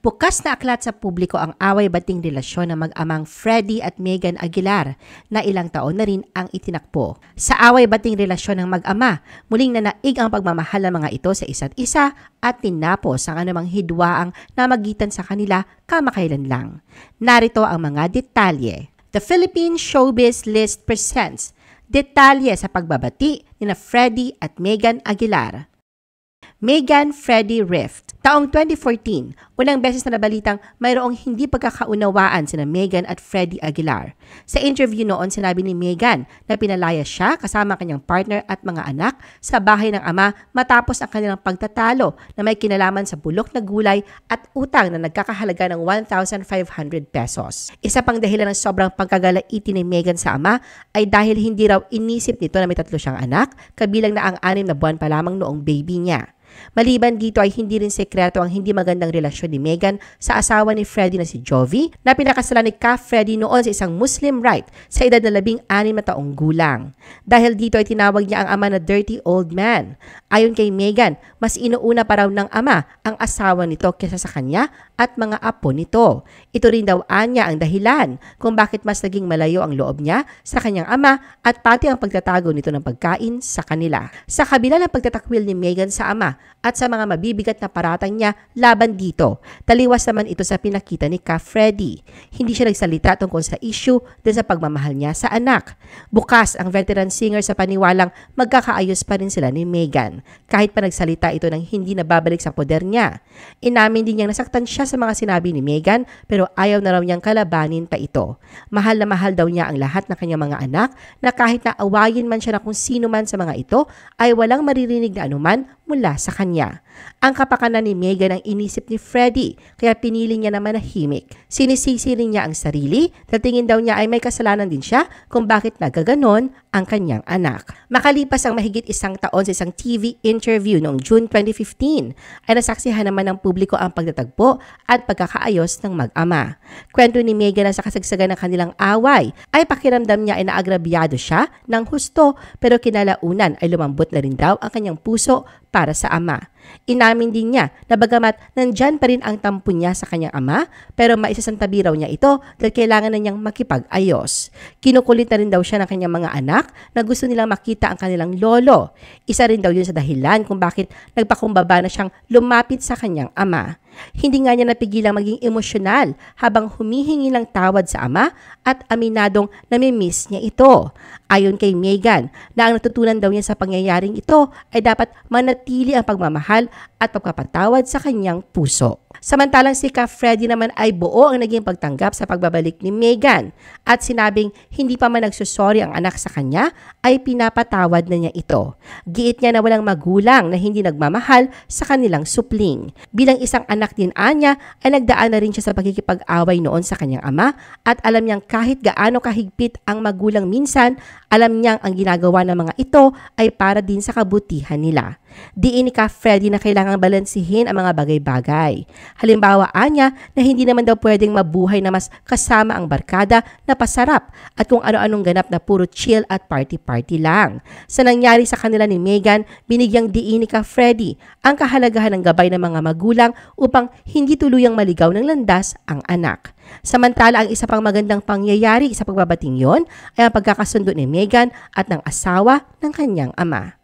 Bukas na aklat sa publiko ang away-bating relasyon ng mag-amang Freddie at Megan Aguilar na ilang taon na rin ang itinakbo. Sa away-bating relasyon ng mag-ama, muling nanaig ang pagmamahal ng mga ito sa isa't isa at tinapos ang anumang hidwaang namagitan sa kanila kamakailan lang. Narito ang mga detalye. The Philippine Showbiz List presents detalye sa pagbabati ni Freddie at Megan Aguilar. Megan-Freddie rift. Taong 2014, unang beses na nabalitang mayroong hindi pagkakaunawaan sina Megan at Freddie Aguilar. Sa interview noon, sinabi ni Megan na pinalaya siya kasama kanyang partner at mga anak sa bahay ng ama matapos ang kanilang pagtatalo na may kinalaman sa bulok na gulay at utang na nagkakahalaga ng 1,500 pesos. Isa pang dahilan ng sobrang pagkagalaiti ni Megan sa ama ay dahil hindi raw inisip nito na may 3 siyang anak, kabilang na ang 6 na buwan pa lamang noong baby niya. Maliban dito ay hindi rin sekreto ang hindi magandang relasyon ni Megan sa asawa ni Freddie na si Jovi na pinakasalan ni Freddie noon sa isang Muslim rite sa edad na 16 na taong gulang. Dahil dito ay tinawag niya ang ama na dirty old man. Ayon kay Megan, mas inuuna pa raw ng ama ang asawa nito kaysa sa kanya at mga apo nito. Ito rin daw anya ang dahilan kung bakit mas naging malayo ang loob niya sa kanyang ama at pati ang pagtatago nito ng pagkain sa kanila. Sa kabila ng pagtatakwil ni Megan sa ama at sa mga mabibigat na paratang niya laban dito, taliwas naman ito sa pinakita ni Freddie. Hindi siya nagsalita tungkol sa issue dahil sa pagmamahal niya sa anak. Bukas ang veteran singer sa paniwalang magkakaayos pa rin sila ni Megan, kahit pa nagsalita ito ng hindi nababalik sa poder niya. Inamin din niyang nasaktan siya sa mga sinabi ni Megan pero ayaw na raw niyang kalabanin pa ito. Mahal na mahal daw niya ang lahat ng kanyang mga anak na kahit na awayin man siya na kung sino man sa mga ito ay walang maririnig na anuman mula sa kanya. Ang kapakanan ni Megan ang inisip ni Freddie kaya pinili niya na manahimik. Sinisisi rin niya ang sarili dahil tingin daw niya ay may kasalanan din siya kung bakit nagaganon ang kanyang anak. Makalipas ang mahigit 1 taon sa isang TV interview noong June 2015 ay nasaksihan naman ng publiko ang pagtatagpo at pagkakaayos ng mag-ama. Kwento ni Megan na sa kasagsagan ng kanilang away ay pakiramdam niya ay naagrabyado siya ng husto pero kinalaunan ay lumambot na rin daw ang kanyang puso para sa ama. Inamin din niya na bagamat nandyan pa rin ang tampo niya sa kanyang ama pero maisasantabi raw niya ito dahil kailangan na niyang makipag-ayos. Kinukulit na rin daw siya ng kanyang mga anak na gusto nilang makita ang kanilang lolo. Isa rin daw yun sa dahilan kung bakit nagpakumbaba na siyang lumapit sa kanyang ama. Hindi nga niya napigilang maging emosyonal habang humihingi ng tawad sa ama at aminadong namimiss niya ito. Ayon kay Megan, na ang natutunan daw niya sa pangyayaring ito ay dapat manatili ang pagmamahal at pagpapatawad sa kanyang puso. Samantalang si Freddie naman ay buo ang naging pagtanggap sa pagbabalik ni Megan at sinabing hindi pa man nagsusorry ang anak sa kanya ay pinapatawad na niya ito. Giit niya na walang magulang na hindi nagmamahal sa kanilang supling. Bilang isang anak din anya ay nagdaan na rin siya sa pagkikipag-away noon sa kanyang ama at alam niyang kahit gaano kahigpit ang magulang minsan, alam niyang ang ginagawa ng mga ito ay para din sa kabutihan nila. Diin ni Freddie na kailangang balansihin ang mga bagay-bagay. Halimbawa anya na hindi naman daw pwedeng mabuhay na mas kasama ang barkada na pasarap at kung ano-anong ganap na puro chill at party-party lang. Sa nangyari sa kanila ni Megan, binigyang diin ni Freddie ang kahalagahan ng gabay ng mga magulang upang hindi tuluyang maligaw ng landas ang anak. Samantala, ang isa pang magandang pangyayari sa pagbabating yon ay ang pagkakasundo ni Megan at ng asawa ng kanyang ama.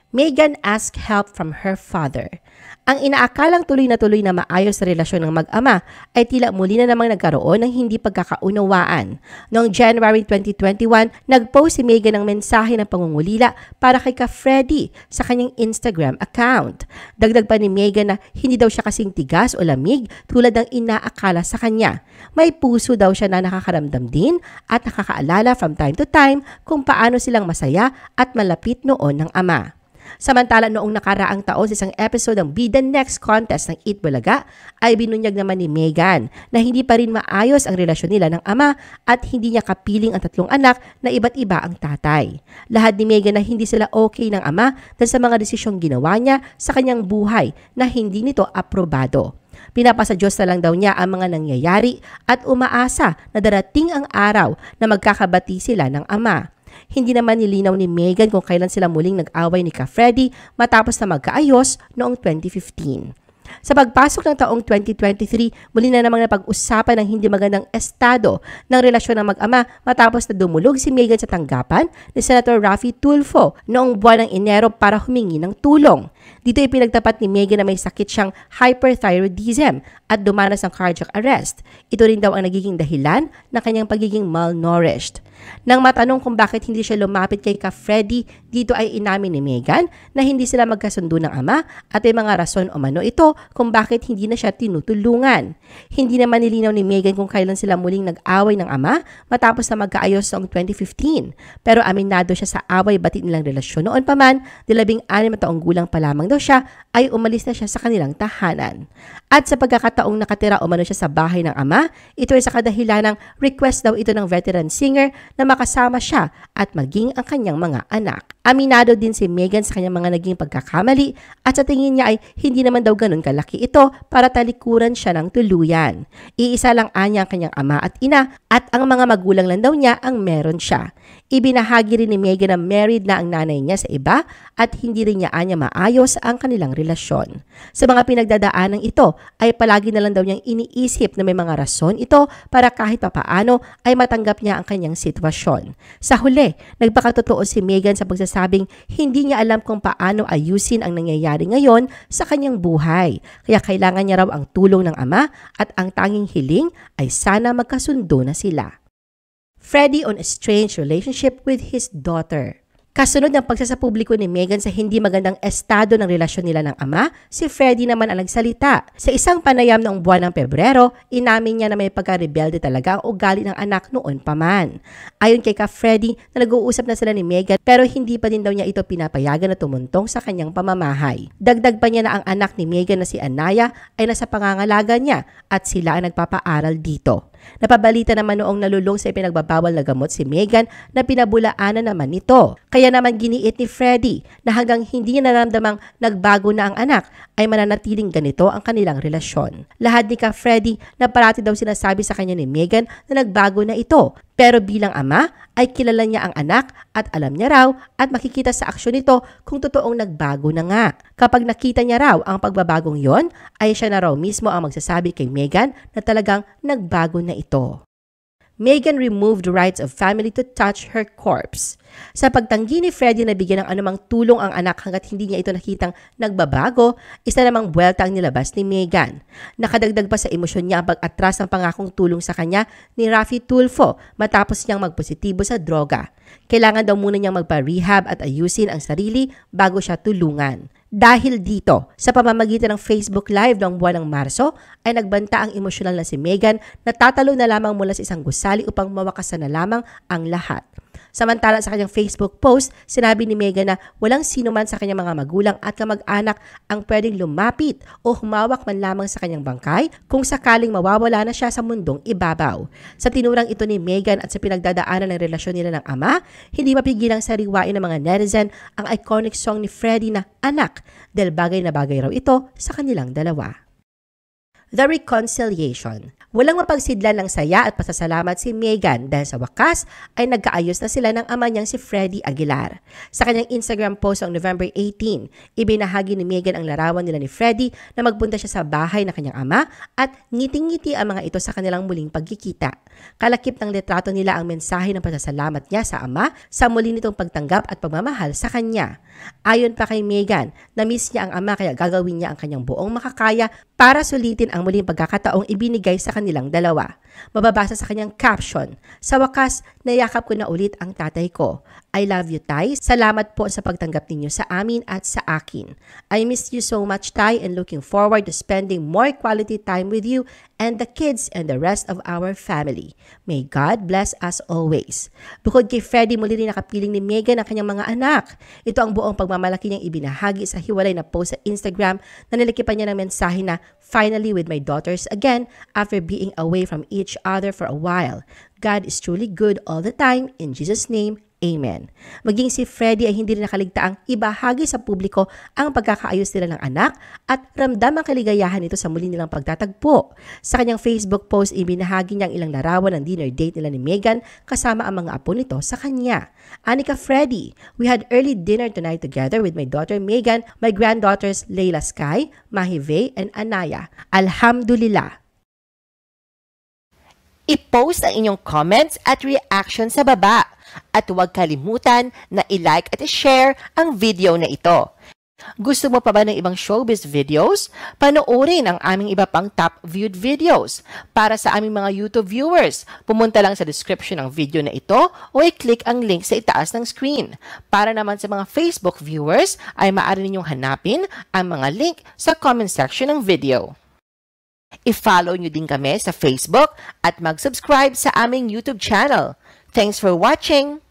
Megan asked help from her father. Ang inaakalang tuloy na maayos na relasyon ng mag-ama ay tila muli na namang nagkaroon ng hindi pagkakaunawaan. Noong January 2021, nag-post si Megan ng mensahe ng pangungulila para kay Freddie sa kanyang Instagram account. Dagdag pa ni Megan na hindi daw siya kasing tigas o lamig tulad ng inaakala sa kanya. May puso daw siya na nakakaramdam din at nakakaalala from time to time kung paano silang masaya at malapit noon ng ama. Samantala noong nakaraang taon sa isang episode ng Be The Next contest ng Eat Bulaga ay binunyag naman ni Megan na hindi pa rin maayos ang relasyon nila ng ama at hindi niya kapiling ang 3 anak na iba't iba ang tatay. Lahad ni Megan na hindi sila okay ng ama dahil sa mga desisyong ginawa niya sa kanyang buhay na hindi nito aprobado. Pinapasa Diyos na lang daw niya ang mga nangyayari at umaasa na darating ang araw na magkakabati sila ng ama. Hindi naman nilinaw ni Megan kung kailan sila muling nag-away ni Freddie matapos na magkaayos noong 2015. Sa pagpasok ng taong 2023, muli na namang napag-usapan ng hindi magandang estado ng relasyon ng mag-ama matapos na dumulog si Megan sa tanggapan ni Senator Raffy Tulfo noong buwan ng Enero para humingi ng tulong. Dito ipinagtapat ni Megan na may sakit siyang hyperthyroidism at dumanas ng cardiac arrest. Ito rin daw ang nagiging dahilan ng kanyang pagiging malnourished. Nang matanong kung bakit hindi siya lumapit kay Ka-Freddy, dito ay inamin ni Megan na hindi sila magkasundo ng ama at may mga rason o mano ito kung bakit hindi na siya tinutulungan. Hindi naman nilinaw ni Megan kung kailan sila muling nag-away ng ama matapos na magkaayos noong 2015. Pero aminado siya sa away-bati nilang relasyon. Noon pa man, 16 na taong gulang pa lamang daw siya, ay umalis na siya sa kanilang tahanan. At sa pagkakataong nakatira umano siya sa bahay ng ama, ito ay sa kadahilan ng request daw ito ng veteran singer na makasama siya at maging ang kanyang mga anak. Aminado din si Megan sa kanyang mga naging pagkakamali at sa tingin niya ay hindi naman daw ganun kalaki ito para talikuran siya ng tuluyan. Iisa lang anya ang kanyang ama at ina at ang mga magulang lang daw niya ang meron siya. Ibinahagi rin ni Megan na married na ang nanay niya sa iba at hindi rin niya anya maayos ang kanilang relasyon. Sa mga pinagdadaanan ito ay palagi na lang daw niyang iniisip na may mga rason ito para kahit papaano ay matanggap niya ang kanyang sitwasyon. Sa huli, nagpakatotoo si Megan sa pagsasabing hindi niya alam kung paano ayusin ang nangyayari ngayon sa kanyang buhay. Kaya kailangan niya raw ang tulong ng ama at ang tanging hiling ay sana magkasundo na sila. Freddy on a strange relationship with his daughter. Kasunod ng pagsasapubliko ni Megan sa hindi magandang estado ng relasyon nila ng ama, si Freddy naman ang nagsalita. Sa isang panayam noong buwan ng Pebrero, inamin niya na may pagka-rebelde talaga ang ugali ng anak noon pa man. Ayon kay Ka-Freddy, na nag-uusap na sila ni Megan pero hindi pa din daw niya ito pinapayagan na tumuntong sa kanyang pamamahay. Dagdag pa niya na ang anak ni Megan na si Anaya ay nasa pangangalaga niya at sila ang nagpapaaral dito. Napabalita naman noong nalulong sa ipinagbabawal na gamot si Megan na pinabulaanan naman nito. Kaya naman giniit ni Freddy na hanggang hindi niya naramdamang nagbago na ang anak ay mananatiling ganito ang kanilang relasyon. Lahat ni Ka-Freddy na parati daw sinasabi sa kanya ni Megan na nagbago na ito. Pero bilang ama ay kilala niya ang anak at alam niya raw at makikita sa aksyon nito kung totoong nagbago na nga. Kapag nakita niya raw ang pagbabagong yon, ay siya na raw mismo ang magsasabi kay Megan na talagang nagbago na ito. Megan removed the rights of family to touch her corpse. Sa pagtanggi ni Freddy na bigyan ng anumang tulong ang anak hanggat hindi niya ito nakitang nagbabago, isa namang buwelta ang nilabas ni Megan. Nakadagdag pa sa emosyon niya ang pag-atras ng pangakong tulong sa kanya ni Raffy Tulfo matapos niyang magpositibo sa droga. Kailangan daw muna niyang magpa-rehab at ayusin ang sarili bago siya tulungan. Dahil dito, sa pamamagitan ng Facebook Live noong buwan ng Marso, ay nagbanta ang emosyonal na si Megan na tatalo na lamang mula sa isang gusali upang mawakasan na lamang ang lahat. Samantala sa kanyang Facebook post, sinabi ni Megan na walang sino man sa kanyang mga magulang at kamag-anak ang pwedeng lumapit o humawak man lamang sa kanyang bangkay kung sakaling mawawala na siya sa mundong ibabaw. Sa tinurang ito ni Megan at sa pinagdadaanan ng relasyon nila ng ama, hindi mapigilang sariwain ng mga netizen ang iconic song ni Freddy na Anak dahil bagay na bagay raw ito sa kanilang dalawa. The Reconciliation. Walang mapagsidlan ng saya at pasasalamat si Megan dahil sa wakas ay nagkaayos na sila ng ama niyang si Freddy Aguilar. Sa kanyang Instagram post noong November 18, ibinahagi ni Megan ang larawan nila ni Freddy na magpunta siya sa bahay ng kanyang ama at ngiting-ngiti ang mga ito sa kanilang muling pagkikita. Kalakip ng litrato nila ang mensahe ng pasasalamat niya sa ama sa muli nitong pagtanggap at pagmamahal sa kanya. Ayon pa kay Megan, na-miss niya ang ama kaya gagawin niya ang kanyang buong makakaya para sulitin ang muling pagkakataong ibinigay sa kanilang dalawa. Mababasa sa kanyang caption, "Sa wakas, nayakap ko na ulit ang tatay ko. I love you, Tay. Salamat po sa pagtanggap ninyo sa amin at sa akin. I miss you so much, Tay, and looking forward to spending more quality time with you and the kids and the rest of our family. May God bless us always." Bukod kay Freddy, muli rin nakapiling ni Megan ang kanyang mga anak. Ito ang buong pagmamalaki niyang ibinahagi sa hiwalay na post sa Instagram na nilikipan niya ng mensahe na, "Finally with my daughters again after being away from each other for a while. God is truly good all the time. In Jesus' name, Amen. Maging si Freddie ay hindi rin nakaligtaang ibahagi sa publiko ang pagkakaayos nila ng anak at ramdam ang kaligayahan nito sa muli nilang pagtatagpo. Sa kanyang Facebook post, ibinahagi niya ang ilang larawan ng dinner date nila ni Meghan kasama ang mga apo nito sa kanya. Anika Freddie, we had early dinner tonight together with my daughter Meghan, my granddaughters Layla Sky, Mahive, and Anaya. Alhamdulillah. I-post ang inyong comments at reaction sa baba. At huwag kalimutan na i-like at i-share ang video na ito. Gusto mo pa ba ng ibang showbiz videos? Panoorin ang aming iba pang top viewed videos. Para sa aming mga YouTube viewers, pumunta lang sa description ng video na ito o i-click ang link sa itaas ng screen. Para naman sa mga Facebook viewers, ay maaari ninyong hanapin ang mga link sa comment section ng video. I-follow nyo din kami sa Facebook at mag-subscribe sa aming YouTube channel. Thanks for watching!